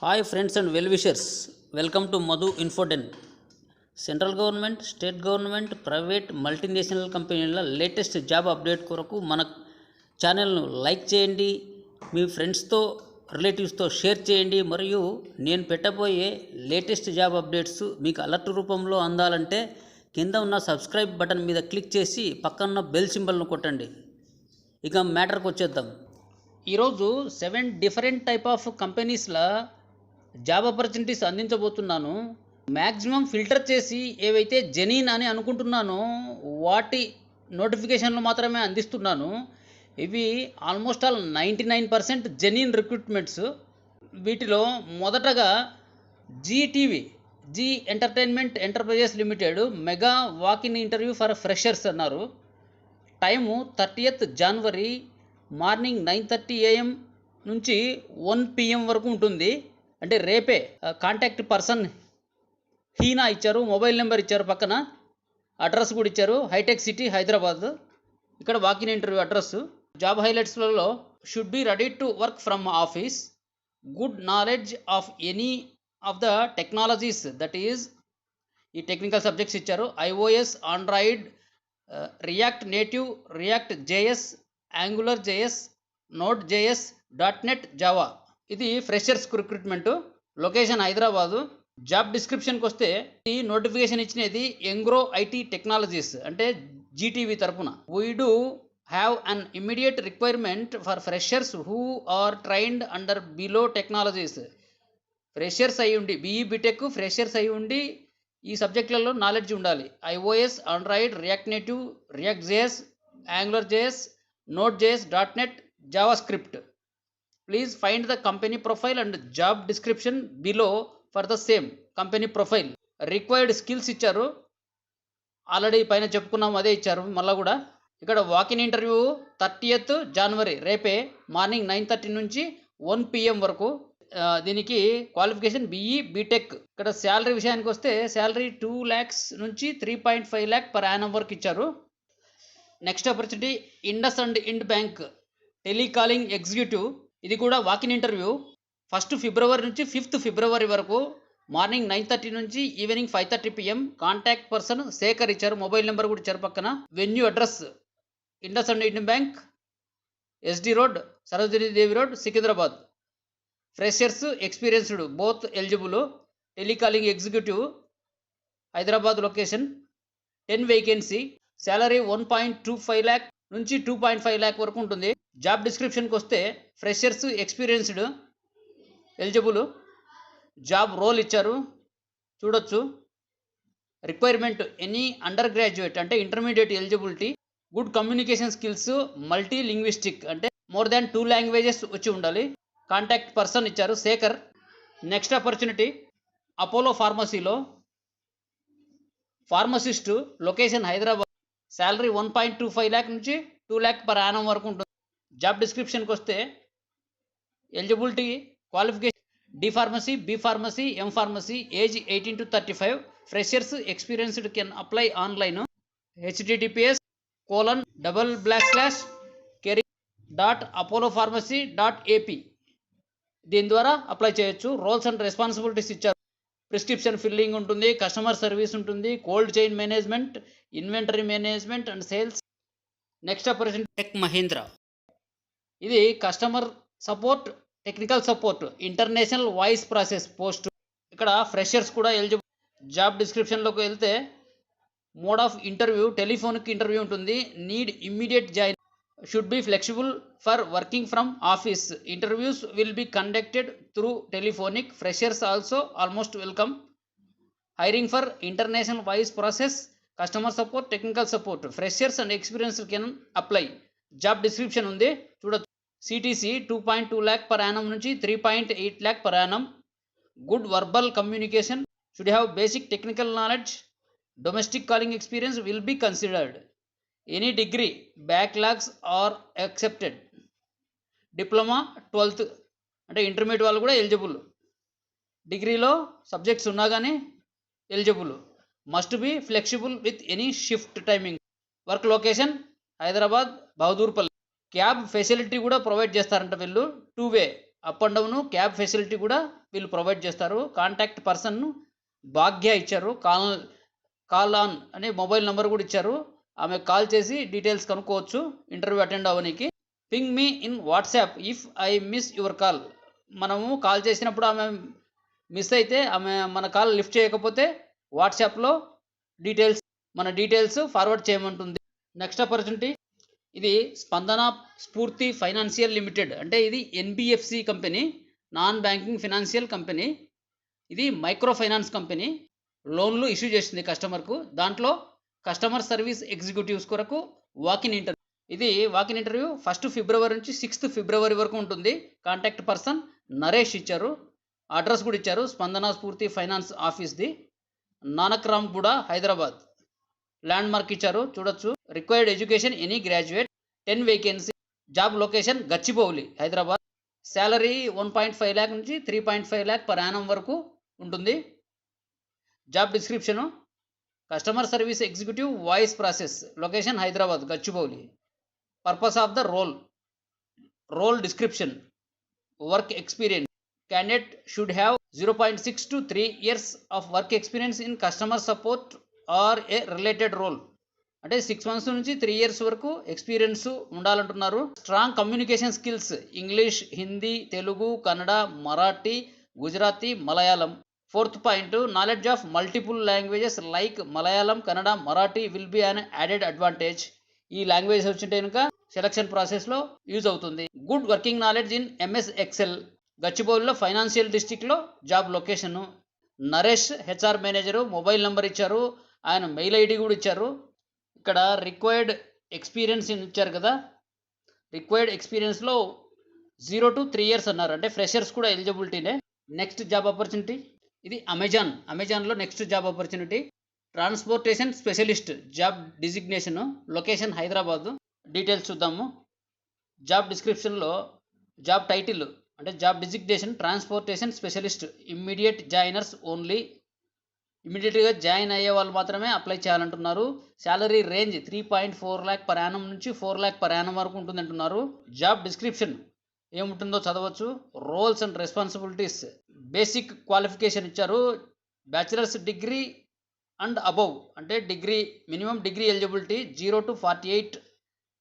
Hi friends and well wishers, welcome to Madhu Infoden. Central government, state government, private, multinational కంపెనీల latest job update కొరకు మన ఛానల్ను like చేయండి, మీ ఫ్రెండ్స్తో రిలేటివ్స్తో షేర్ చేయండి. మరియు నేను పెట్టబోయే లేటెస్ట్ జాబ్ అప్డేట్స్ మీకు అలర్ట్ రూపంలో అందాలంటే కింద ఉన్న సబ్స్క్రైబ్ బటన్ మీద క్లిక్ చేసి పక్కన బెల్ సింబల్ను కొట్టండి. ఇక మ్యాటర్కి వచ్చేద్దాం. ఈరోజు 7 డిఫరెంట్ టైప్ ఆఫ్ కంపెనీస్ల జాబ్ ఆపర్చునిటీస్ అందించబోతున్నాను. మ్యాక్సిమం ఫిల్టర్ చేసి ఏవైతే జెన్యూన్ అని అనుకుంటున్నానో వాటి నోటిఫికేషన్లు మాత్రమే అందిస్తున్నాను. ఇవి ఆల్మోస్ట్ ఆల్ 99% జెన్యూన్ రిక్రూట్మెంట్స్. వీటిలో మొదటగా GTV, Zee entertainment enterprises limited mega walk in interview for freshers అన్నారు. టైము 30th జనవరి మార్నింగ్ 9:30 AM నుంచి 1 PM వరకు ఉంటుంది. అంటే రేపే. కాంటాక్ట్ పర్సన్ హీనా ఇచ్చారు, మొబైల్ నెంబర్ ఇచ్చారు, పక్కన అడ్రస్ కూడా ఇచ్చారు, హైటెక్ సిటీ హైదరాబాద్. ఇక్కడ వాకిన్ ఇంటర్వ్యూ అడ్రస్. జాబ్ హైలైట్స్లలో should be ready to work from office, good knowledge of any of the technologies, that is ఈ టెక్నికల్ సబ్జెక్ట్స్ ఇచ్చారు. IOS, Android, React Native, React JS, Angular JS, Node JS, .NET, Java. ఇది freshers recruitment. Location Hyderabad. Job డిస్క్రిప్షన్కి వస్తే ఈ notification ఇచ్చినది Engro IT technologies అంటే GTV తరపున. We do have an immediate requirement for freshers who are trained under below technologies. Freshers అయి ఉండి, BE BTech freshers అయి ఉండి ఈ సబ్జెక్టులలో నాలెడ్జ్ ఉండాలి. IOS, Android, React Native, React JS, Angular JS, Node JS, .NET, Java script. Please find the company profile and job description below for the same company profile. Required skills ఇచ్చారు, already పైన చెప్పుకున్నాం, అదే ఇచ్చారు మళ్ళీ కూడా. ఇక్కడ walk in interview 30th జనవరి రేపే morning 9:30 నుంచి 1 PM వరకు. దీనికి క్వాలిఫికేషన్ బీఈ బీటెక్. ఇక్కడ శాలరీ విషయానికి వస్తే శాలరీ 2 lakhs నుంచి 3.5 lakh per annum వరకు ఇచ్చారు. Next opportunity Indus and Ind bank telecalling executive. ఇది కూడా వాకిన్ ఇంటర్వ్యూ 1st ఫిబ్రవరి నుంచి 5th ఫిబ్రవరి వరకు మార్నింగ్ 9:30 నుంచి evening 5:30 PM. Contact person Shekhar ఇచ్చారు, మొబైల్ నెంబర్ కూడా ఇచ్చారు పక్కన. Venue address Indus and Ind bank, SD road, Sarojini Devi road, Secunderabad. Freshers, experienced both eligible. Telecalling executive Hyderabad location. 10 vacancy. Salary 1.25 lakh నుంచి 2.5 lakh వరకు ఉంటుంది. జాబ్ డిస్క్రిప్షన్కి వస్తే freshers, experienced, eligible. Job role ఇచ్చారు, చూడొచ్చు. రిక్వైర్మెంట్ ఎనీ అండర్ గ్రాడ్యుయేట్ అంటే intermediate eligibility, good communication skills, multi linguistic అంటే more than 2 languages వచ్చి ఉండాలి. కాంటాక్ట్ పర్సన్ ఇచ్చారు శేఖర్. నెక్స్ట్ ఆపర్చునిటీ అపోలో ఫార్మసీలో pharmacist, location Hyderabad. Salary 1.25 lakh నుంచి 2 lakh per annum వరకు ఉంటుంది. జాబ్ డిస్క్రిప్షన్కి వస్తే eligibility qualification D pharmacy, B pharmacy, M pharmacy, age 18 to 35. Freshers, experienced can apply online. https://career.apolopharmacy.ap దీని ద్వారా అప్లై చేయొచ్చు. రోల్స్ అండ్ రెస్పాన్సిబిలిటీస్ ఇచ్చారు. ప్రిస్క్రిప్షన్ ఫిల్లింగ్ ఉంటుంది, కస్టమర్ సర్వీస్ ఉంటుంది, cold chain management, inventory management and sales. Next opportunity Tech Mahindra. ఇది customer support, technical support, international voice process post. ఇక్కడ freshers కూడా eligible. Job డిస్క్రిప్షన్లోకి వెళ్తే mode of interview telephonic interview ఉంటుంది. Need immediate join, should be flexible for working from office. Interviews will be conducted through telephonic. Freshers also almost welcome. Hiring for international voice process, customer support, technical support. Freshers and experience can apply. Job description ఉంది, చూడొచ్చు. CTC 2.2 lakh per annum నుంచి 3.8 lakh per annum. Good verbal communication, should have basic technical knowledge, domestic calling experience will be considered. Any degree backlogs are accepted. Diploma 12th అంటే intermediate వాళ్ళు కూడా eligible. డిగ్రీలో subjects ఉన్నా కానీ eligible. Must be flexible with any shift timing. Work location Hyderabad, Bahadurpally. Cab facility కూడా provide చేస్తారంట వీళ్ళు. 2 way up and down cab facility కూడా వీళ్ళు ప్రొవైడ్ చేస్తారు. కాంటాక్ట్ పర్సన్ భాగ్య ఇచ్చారు. కాల్ ఆన్ అనే మొబైల్ నెంబర్ కూడా ఇచ్చారు. ఆమె కాల్ చేసి డీటెయిల్స్ కనుక్కోవచ్చు ఇంటర్వ్యూ అటెండ్ అవ్వడానికి. Ping me in WhatsApp if I miss your call. మనము కాల్ చేసినప్పుడు ఆమె మిస్ అయితే, ఆమె మన కాల్ లిఫ్ట్ చేయకపోతే వాట్సాప్లో మన డీటెయిల్స్ ఫార్వర్డ్ చేయమంటుంది. నెక్స్ట్ ఆపర్చునిటీ, ఇది స్పందన స్ఫూర్తి ఫైనాన్షియల్ లిమిటెడ్. అంటే ఇది NBFC company, non banking financial company. ఇది మైక్రో ఫైనాన్స్ కంపెనీ. లోన్లు ఇష్యూ చేస్తుంది కస్టమర్కు. దాంట్లో కస్టమర్ సర్వీస్ ఎగ్జిక్యూటివ్స్ కొరకు వాకిన్ ఇంటర్వ్యూ. ఇది వాకిన్ ఇంటర్వ్యూ 1 ఫిబ్రవరి నుంచి 6 ఫిబ్రవరి వరకు ఉంటుంది. కాంటాక్ట్ పర్సన్ నరేష్ ఇచ్చారు. అడ్రస్ కూడా ఇచ్చారు. స్పందన స్ఫూర్తి ఫైనాన్స్ ఆఫీస్ది, నానక్ రామ్ గూడ, హైదరాబాద్. ల్యాండ్ మార్క్ ఇచ్చారు, చూడొచ్చు. Required education any graduate. 10 vacancy. Job location Gachibowli, Hyderabad. Salary 1.5 lakh నుంచి 3.5 lakh పర్ యానం వరకు ఉంటుంది. Job description, customer service executive voice process, location Hyderabad, Gachibowli. Purpose of the role description, work experience. Candidate should have 0.6 to 3 years of work experience in customer support or a related role. అంటే 6 months నుంచి 3 years వరకు experience ఉండాలంటున్నారు. Strong communication skills, English, Hindi, Telugu, Kannada, Marathi, Gujarati, Malayalam. 4th point, knowledge of multiple languages like Malayalam, Kannada, Marathi will be an added advantage. ఈ language వచ్చింటే కనుక selection ప్రాసెస్లో use అవుతుంది. Good working knowledge in MS Excel. గచ్చిబౌలిలో ఫైనాన్షియల్ డిస్ట్రిక్ట్లో job location. Naresh HR manager. Mobile number ఇచ్చారు, ఆయన mail ID కూడా ఇచ్చారు. ఇక్కడ రిక్వైర్డ్ ఎక్స్పీరియన్స్ ఇచ్చారు కదా, రిక్వైర్డ్ ఎక్స్పీరియన్స్లో 0 to 3 years అన్నారు. అంటే ఫ్రెషర్స్ కూడా ఎలిజిబిలిటీనే. నెక్స్ట్ జాబ్ ఆపర్చునిటీ, ఇది అమెజాన్లో next job opportunity. Transportation specialist job designation, location Hyderabad. Details చూద్దాము. జాబ్ డిస్క్రిప్షన్లో జాబ్ టైటిల్ అంటే job designation transportation specialist, immediate joiners only. ఇమీడియట్గా జాయిన్ అయ్యే వాళ్ళు మాత్రమే అప్లై చేయాలంటున్నారు. Salary range 3.4 lakh per annum నుంచి 4 lakh పర్ యానం వరకు ఉంటుంది అంటున్నారు. జాబ్ డిస్క్రిప్షన్ ఏముంటుందో చదవచ్చు. Roles and responsibilities, basic qualification ఇచ్చారు. బ్యాచిలర్స్ డిగ్రీ అండ్ అబవ్, అంటే degree, minimum degree eligibility. 0 to 48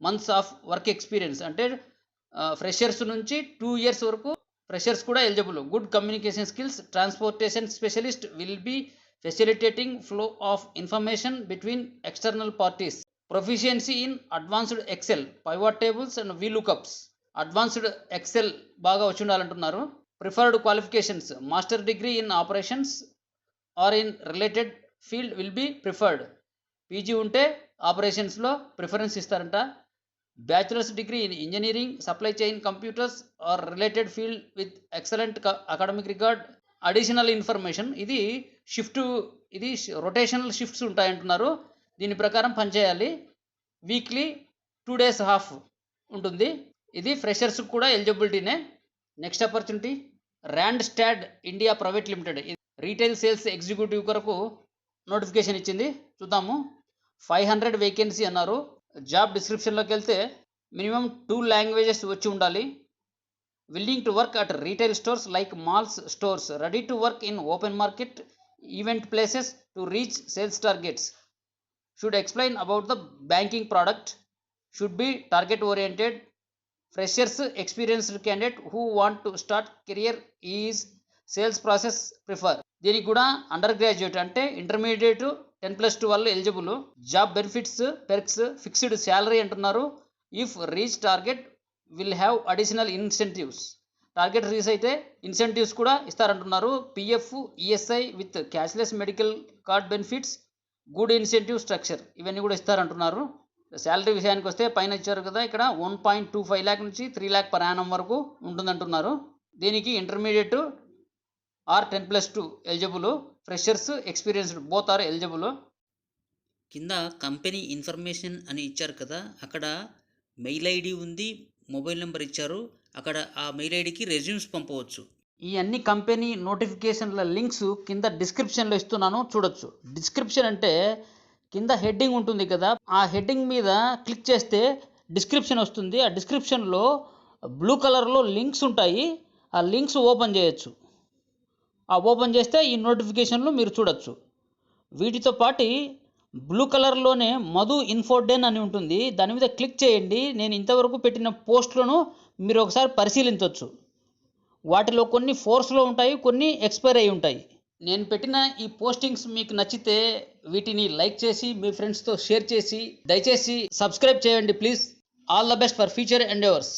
months of work experience. అంటే ఫ్రెషర్స్ నుంచి 2 years వరకు ఫ్రెషర్స్ కూడా eligible. Good communication skills. Transportation specialist will be facilitating flow of information between external parties. Proficiency in advanced Excel, pivot tables and VLOOKUPs. Advanced Excel బాగా వచ్చి ఉండాలంటున్నారు. Preferred qualifications, master degree in operations or in related field will be preferred. PG ఉంటే ఆపరేషన్స్లో preference ఇస్తారంట. Bachelors degree in engineering, supply chain, computers or related field with excellent academic record. Additional information, ఇది rotational shifts ఉంటాయంటున్నారు. దీని ప్రకారం పనిచేయాలి. Weekly 2 days half ఉంటుంది. ఇది ఫ్రెషర్స్ కూడా ఎలిజిబిలిటీనే. Next opportunity, Randstad India private limited. Retail sales executive కొరకు నోటిఫికేషన్ ఇచ్చింది, చూద్దాము. 500 వేకెన్సీ అన్నారు. జాబ్ డిస్క్రిప్షన్లోకి వెళ్తే మినిమం 2 languages వచ్చి ఉండాలి. willing to work at retail stores like malls, stores, ready to work in open market, event places to reach sales targets. Should explain about the banking product. Should be target oriented. Freshers experienced candidate who want to start career is sales process prefer. దీనికి కూడా under graduate అంటే intermediate 10+2 వాళ్ళు eligible. Job benefits, perks, fixed salary అంటున్నారు. If reach target will have additional incentives. Target reach అయితే incentives కూడా ఇస్తారంటున్నారు. PF, ESI with cashless medical card benefits, good incentive structure, ఇవన్నీ కూడా ఇస్తారంటున్నారు. శాలరీ విషయానికి వస్తే పైన ఇచ్చారు కదా, ఇక్కడ 1.25 lakh నుంచి 3 lakh పర్ యానం వరకు ఉంటుందంటున్నారు. దీనికి intermediate or 10+2 eligible. Freshers, experienced both are eligible. కింద కంపెనీ ఇన్ఫర్మేషన్ అని ఇచ్చారు కదా, అక్కడ మెయిల్ ఐడి ఉంది, మొబైల్ నెంబర్ ఇచ్చారు. అక్కడ ఆ మెయిల్ ఐడికి రెజ్యూమ్స్ పంపవచ్చు. ఈ అన్ని కంపెనీ నోటిఫికేషన్ల లింక్స్ కింద డిస్క్రిప్షన్లో ఇస్తున్నాను, చూడొచ్చు. డిస్క్రిప్షన్ అంటే కింద హెడ్డింగ్ ఉంటుంది కదా, ఆ హెడ్డింగ్ మీద క్లిక్ చేస్తే డిస్క్రిప్షన్ వస్తుంది. ఆ డిస్క్రిప్షన్లో బ్లూ కలర్లో లింక్స్ ఉంటాయి. ఆ లింక్స్ ఓపెన్ చేయొచ్చు. ఆ ఓపెన్ చేస్తే ఈ నోటిఫికేషన్లు మీరు చూడొచ్చు. వీటితో పాటు బ్లూ కలర్లోనే మధు ఇన్ఫోడెన్ అని ఉంటుంది. దాని మీద క్లిక్ చేయండి. నేను ఇంతవరకు పెట్టిన పోస్టులను మీరు ఒకసారి పరిశీలించవచ్చు. వాటిలో కొన్ని ఫోర్స్లో ఉంటాయి, కొన్ని ఎక్స్పైర్ అయి ఉంటాయి. నేను పెట్టిన ఈ పోస్టింగ్స్ మీకు నచ్చితే వీటిని లైక్ చేసి మీ ఫ్రెండ్స్తో షేర్ చేసి దయచేసి సబ్స్క్రైబ్ చేయండి please. All the best for future ఎండేవర్స్.